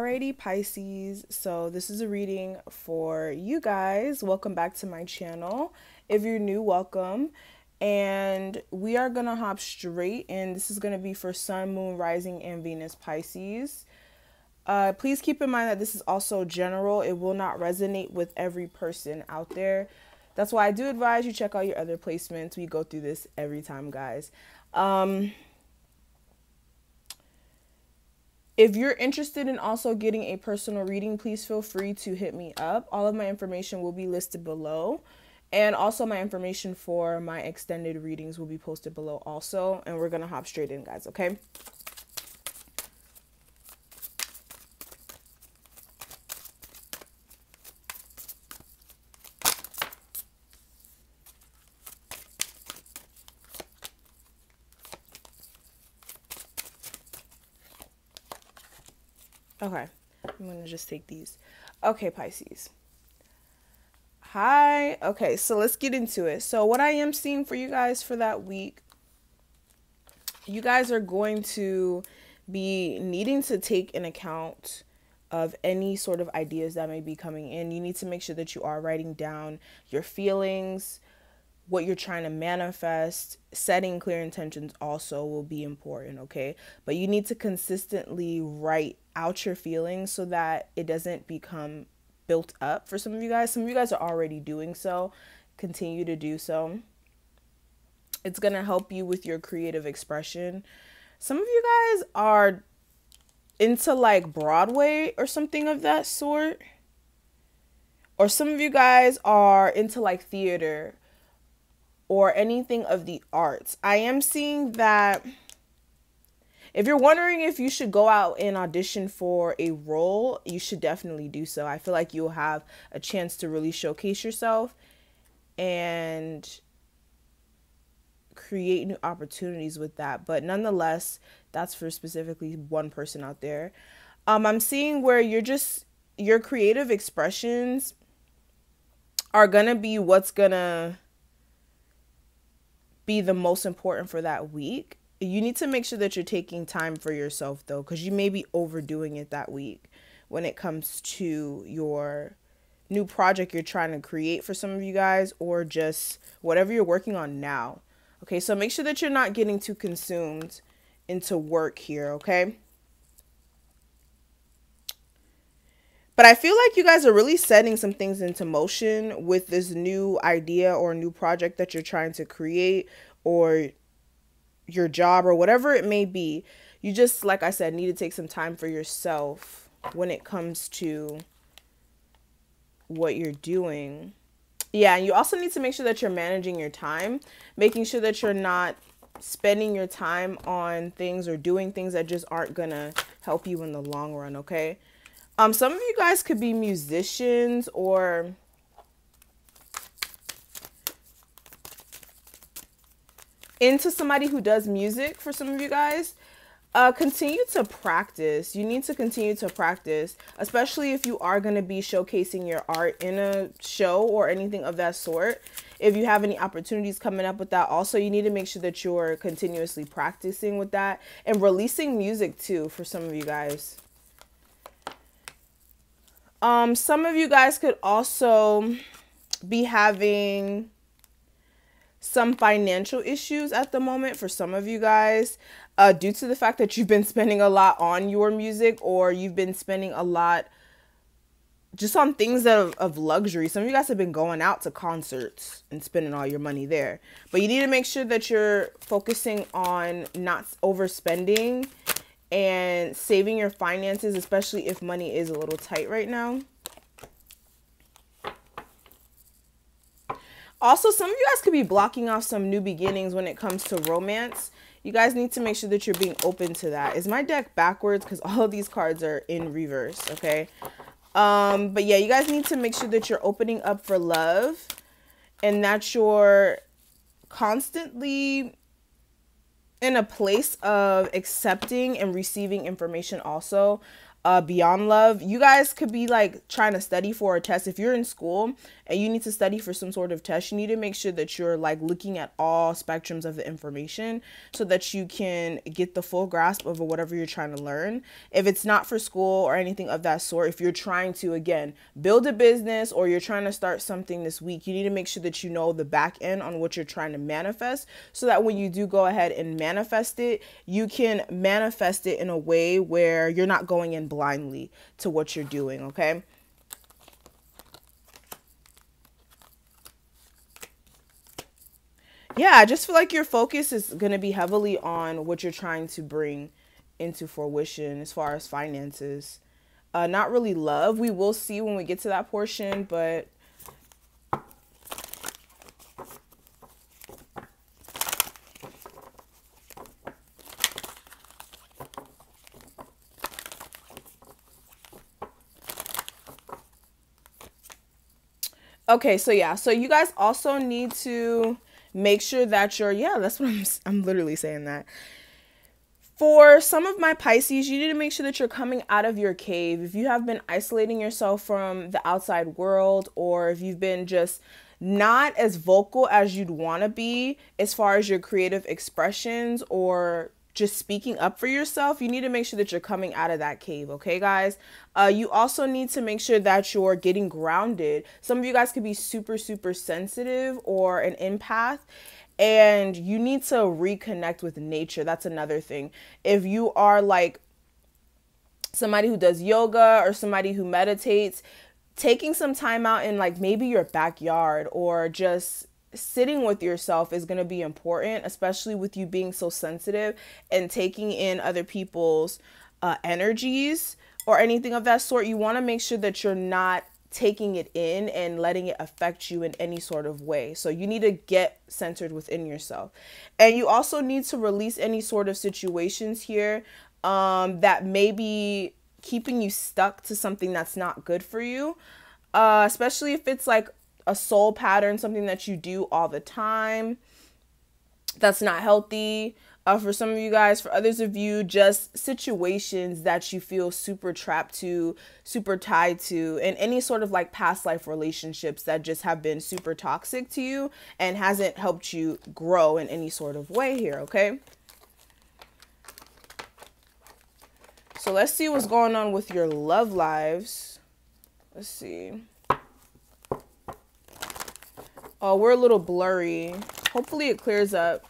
Alrighty, Pisces. So this is a reading for you guys. Welcome back to my channel. If you're new, welcome. And we are going to hop straight in. This is going to be for Sun, Moon, Rising, and Venus Pisces. Please keep in mind that this is also general. It will not resonate with every person out there. That's why I do advise you check out your other placements. We go through this every time, guys. If you're interested in also getting a personal reading, please feel free to hit me up. All of my information will be listed below. And also my information for my extended readings will be posted below also. And we're going to hop straight in, guys, okay? Okay, I'm going to just take these. Okay, Pisces. Hi. Okay, so let's get into it. So what I am seeing for you guys for that week, you guys are going to be needing to take an account of any sort of ideas that may be coming in. You need to make sure that you are writing down your feelings, what you're trying to manifest. Setting clear intentions also will be important, okay? But you need to consistently write out your feelings so that it doesn't become built up for some of you guys. Some of you guys are already doing so. Continue to do so. It's going to help you with your creative expression. Some of you guys are into like Broadway or something of that sort. Or some of you guys are into like theater or anything of the arts. I am seeing that if you're wondering if you should go out and audition for a role, you should definitely do so. I feel like you'll have a chance to really showcase yourself and create new opportunities with that. But nonetheless, that's for specifically one person out there. I'm seeing where your creative expressions are going to be what's going to be the most important for that week. You need to make sure that you're taking time for yourself though, because you may be overdoing it that week when it comes to your new project you're trying to create for some of you guys, or just whatever you're working on now. Okay, so make sure that you're not getting too consumed into work here, okay? But I feel like you guys are really setting some things into motion with this new idea or new project that you're trying to create, or your job, or whatever it may be. You just, like I said, need to take some time for yourself when it comes to what you're doing. Yeah, and you also need to make sure that you're managing your time, making sure that you're not spending your time on things or doing things that just aren't gonna help you in the long run, okay? Some of you guys could be musicians or into somebody who does music. For some of you guys, continue to practice. You need to continue to practice, especially if you are going to be showcasing your art in a show or anything of that sort. If you have any opportunities coming up with that, also you need to make sure that you're continuously practicing with that and releasing music too for some of you guys. Some of you guys could also be having some financial issues at the moment for some of you guys, due to the fact that you've been spending a lot on your music, or you've been spending a lot just on things of luxury. Some of you guys have been going out to concerts and spending all your money there. But you need to make sure that you're focusing on not overspending and saving your finances, especially if money is a little tight right now. Also, some of you guys could be blocking off some new beginnings when it comes to romance. You guys need to make sure that you're being open to that. Is my deck backwards? Because all of these cards are in reverse, okay? But yeah, you guys need to make sure that you're opening up for love and that you're constantly in a place of accepting and receiving information also. beyond love. You guys could be like trying to study for a test. If you're in school and you need to study for some sort of test, you need to make sure that you're like looking at all spectrums of the information so that you can get the full grasp of whatever you're trying to learn. If it's not for school or anything of that sort, if you're trying to, again, build a business or you're trying to start something this week, you need to make sure that you know the back end on what you're trying to manifest so that when you do go ahead and manifest it, you can manifest it in a way where you're not going in blindly to what you're doing, okay? Yeah, I just feel like your focus is going to be heavily on what you're trying to bring into fruition as far as finances. Not really love. We will see when we get to that portion, but okay, so yeah, so you guys also need to make sure that you're, yeah, that's what I'm literally saying that. For some of my Pisces, you need to make sure that you're coming out of your cave. If you have been isolating yourself from the outside world, or if you've been just not as vocal as you'd want to be as far as your creative expressions or just speaking up for yourself, you need to make sure that you're coming out of that cave, okay, guys? You also need to make sure that you're getting grounded. Some of you guys could be super, super sensitive or an empath, and you need to reconnect with nature. That's another thing. If you are like somebody who does yoga or somebody who meditates, taking some time out in like maybe your backyard or just sitting with yourself is going to be important, especially with you being so sensitive and taking in other people's energies or anything of that sort. You want to make sure that you're not taking it in and letting it affect you in any sort of way. So you need to get centered within yourself. And you also need to release any sort of situations here that may be keeping you stuck to something that's not good for you, especially if it's like a soul pattern, something that you do all the time that's not healthy. For some of you guys, for others of you, just situations that you feel super trapped to, super tied to, and any sort of like past life relationships that just have been super toxic to you and hasn't helped you grow in any sort of way here, okay? So let's see what's going on with your love lives. Let's see. Oh, we're a little blurry. Hopefully it clears up.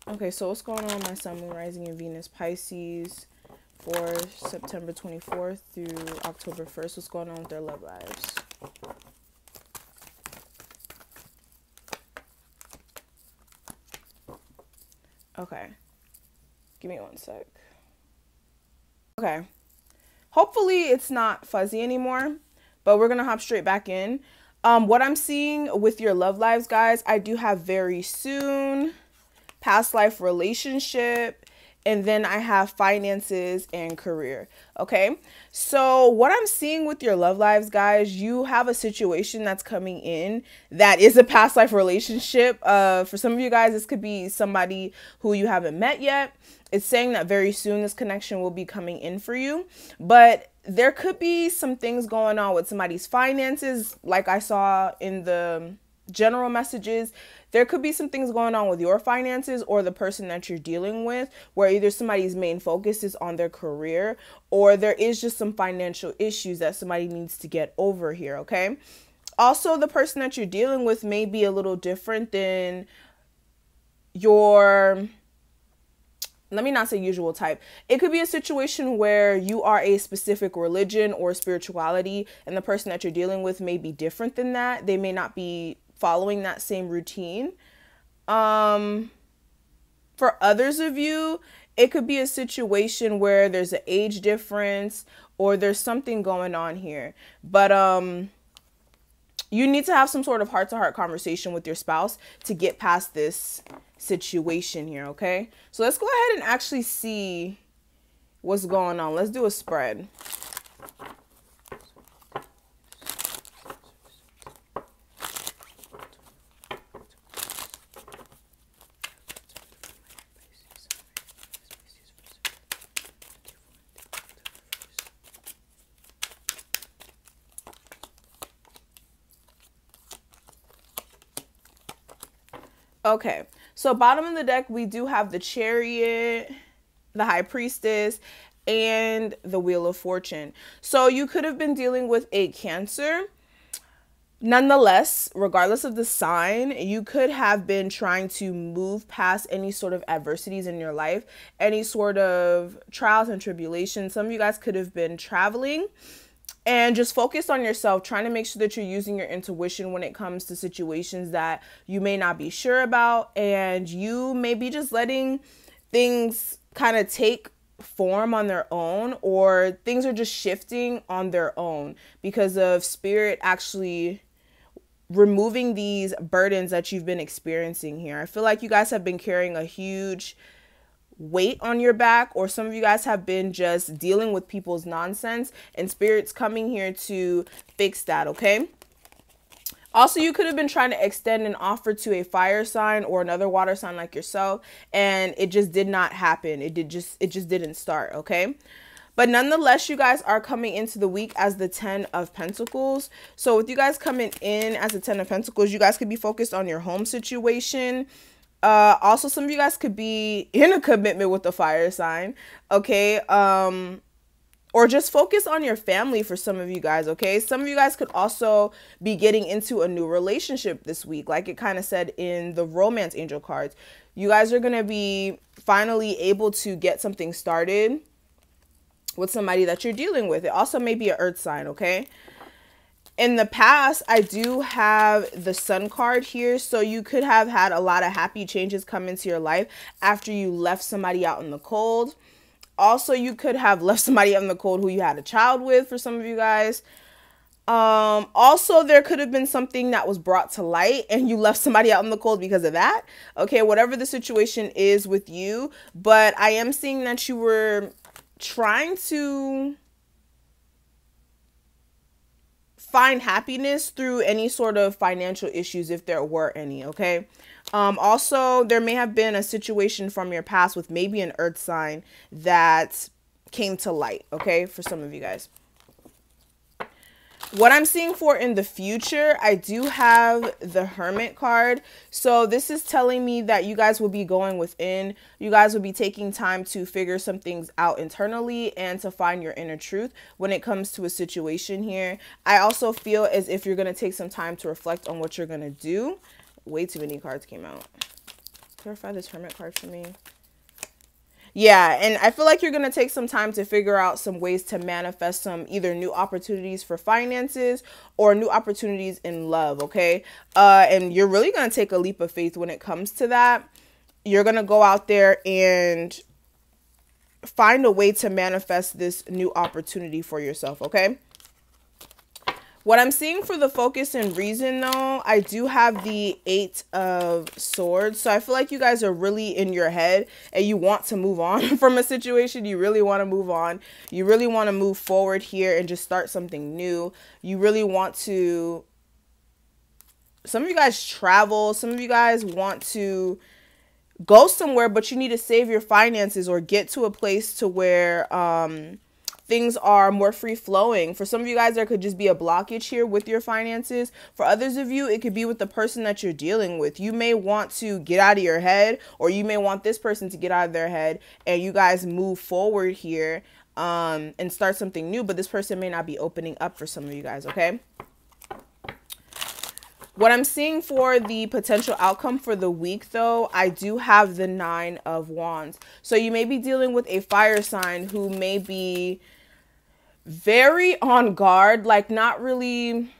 Okay, so what's going on with my sun, moon, rising, and Venus Pisces for September 24th through October 1st? What's going on with their love lives? Okay. Give me one sec. Okay. Hopefully it's not fuzzy anymore, but we're going to hop straight back in. What I'm seeing with your love lives, guys, I do have very soon, past life relationship, and then I have finances and career. Okay, so what I'm seeing with your love lives, guys, you have a situation that's coming in that is a past life relationship. For some of you guys, this could be somebody who you haven't met yet. It's saying that very soon this connection will be coming in for you, but there could be some things going on with somebody's finances, like I saw in the general messages. There could be some things going on with your finances or the person that you're dealing with, where either somebody's main focus is on their career or there is just some financial issues that somebody needs to get over here, okay? Also, the person that you're dealing with may be a little different than your, let me not say usual type. It could be a situation where you are a specific religion or spirituality, and the person that you're dealing with may be different than that. They may not be following that same routine. For others of you, it could be a situation where there's an age difference or there's something going on here. But you need to have some sort of heart-to-heart conversation with your spouse to get past this situation here, okay? So let's go ahead and actually see what's going on. Let's do a spread. Okay, so bottom of the deck, we do have the Chariot, the High Priestess, and the Wheel of Fortune. So you could have been dealing with a Cancer. Nonetheless, regardless of the sign, you could have been trying to move past any sort of adversities in your life, any sort of trials and tribulations. Some of you guys could have been traveling and just focus on yourself, trying to make sure that you're using your intuition when it comes to situations that you may not be sure about. And you may be just letting things kind of take form on their own, or things are just shifting on their own because of spirit actually removing these burdens that you've been experiencing here. I feel like you guys have been carrying a huge weight on your back, or some of you guys have been just dealing with people's nonsense, and spirit's coming here to fix that. Okay, also, you could have been trying to extend an offer to a fire sign or another water sign like yourself, and it just did not happen. It just didn't start. Okay, but nonetheless, you guys are coming into the week as the 10 of Pentacles. So with you guys coming in as the 10 of Pentacles, you guys could be focused on your home situation. Also, some of you guys could be in a commitment with the fire sign, okay? Or just focus on your family for some of you guys, okay? Some of you guys could also be getting into a new relationship this week, like it kind of said in the romance angel cards. You guys are going to be finally able to get something started with somebody that you're dealing with. It also may be an earth sign, okay? In the past, I do have the Sun card here. So you could have had a lot of happy changes come into your life after you left somebody out in the cold. Also, you could have left somebody out in the cold who you had a child with, for some of you guys. Also, there could have been something that was brought to light and you left somebody out in the cold because of that. Okay, whatever the situation is with you. But I am seeing that you were trying to find happiness through any sort of financial issues, if there were any, okay? Also, there may have been a situation from your past with maybe an earth sign that came to light, okay, for some of you guys. What I'm seeing for in the future, I do have the Hermit card. So this is telling me that you guys will be going within. You guys will be taking time to figure some things out internally and to find your inner truth when it comes to a situation here. I also feel as if you're going to take some time to reflect on what you're going to do. Way too many cards came out. Clarify this Hermit card for me. Yeah, and I feel like you're going to take some time to figure out some ways to manifest some either new opportunities for finances or new opportunities in love, okay? And you're really going to take a leap of faith when it comes to that. You're going to go out there and find a way to manifest this new opportunity for yourself, okay? What I'm seeing for the focus and reason, though, I do have the 8 of Swords. So I feel like you guys are really in your head and you want to move on from a situation. You really want to move on. You really want to move forward here and just start something new. You really want to... Some of you guys travel. Some of you guys want to go somewhere, but you need to save your finances or get to a place to where... things are more free flowing. For some of you guys, there could just be a blockage here with your finances. For others of you, it could be with the person that you're dealing with. You may want to get out of your head, or you may want this person to get out of their head, and you guys move forward here and start something new. But this person may not be opening up for some of you guys, okay? What I'm seeing for the potential outcome for the week, though, I do have the 9 of Wands. So you may be dealing with a fire sign who may be very on guard, like not really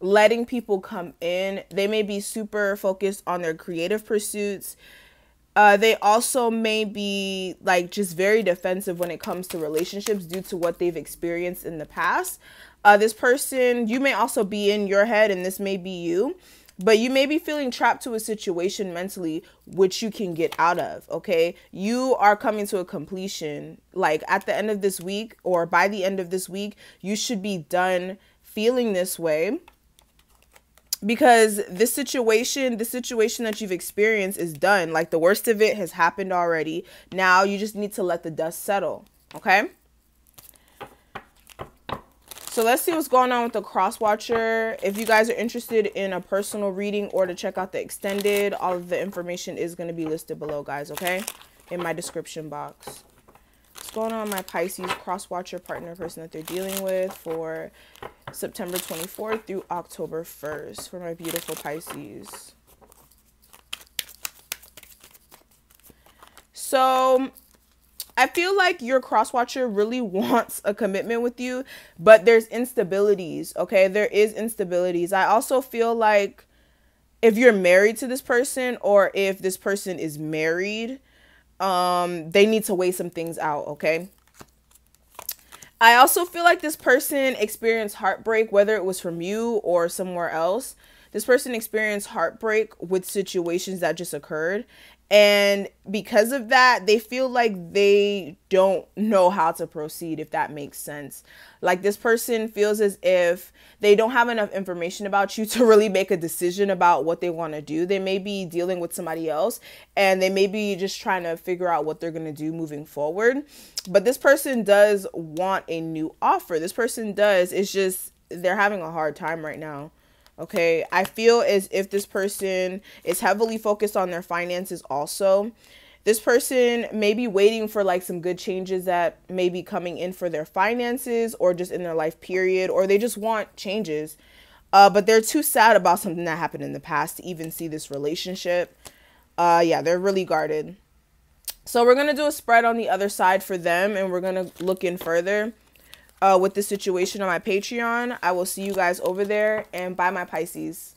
letting people come in. They may be super focused on their creative pursuits. They also may be like just very defensive when it comes to relationships due to what they've experienced in the past. This person, you may also be in your head, and this may be you, but you may be feeling trapped to a situation mentally, which you can get out of, okay? You are coming to a completion. Like at the end of this week, or by the end of this week, you should be done feeling this way, because this situation that you've experienced is done. Like the worst of it has happened already. Now you just need to let the dust settle, okay? so let's see what's going on with the cross watcher. If you guys are interested in a personal reading or to check out the extended, all of the information is going to be listed below, guys, okay? In my description box. What's going on with my Pisces cross watcher partner, person that they're dealing with for September 24th through October 1st for my beautiful Pisces. So I feel like your cross watcher really wants a commitment with you, but there's instabilities, okay? There is instabilities. I also feel like if you're married to this person or if this person is married, they need to weigh some things out, okay? I also feel like this person experienced heartbreak, whether it was from you or somewhere else. This person experienced heartbreak with situations that just occurred. And because of that, they feel like they don't know how to proceed, if that makes sense. Like this person feels as if they don't have enough information about you to really make a decision about what they want to do. They may be dealing with somebody else and they may be just trying to figure out what they're going to do moving forward. But this person does want a new offer. This person does. It's just they're having a hard time right now. Okay, I feel as if this person is heavily focused on their finances also. This person may be waiting for like some good changes that may be coming in for their finances or just in their life period, or they just want changes. But they're too sad about something that happened in the past to even see this relationship. Yeah, they're really guarded. So we're going to do a spread on the other side for them, and we're going to look in further. With the situation on my Patreon. I will see you guys over there, and bye, my Pisces.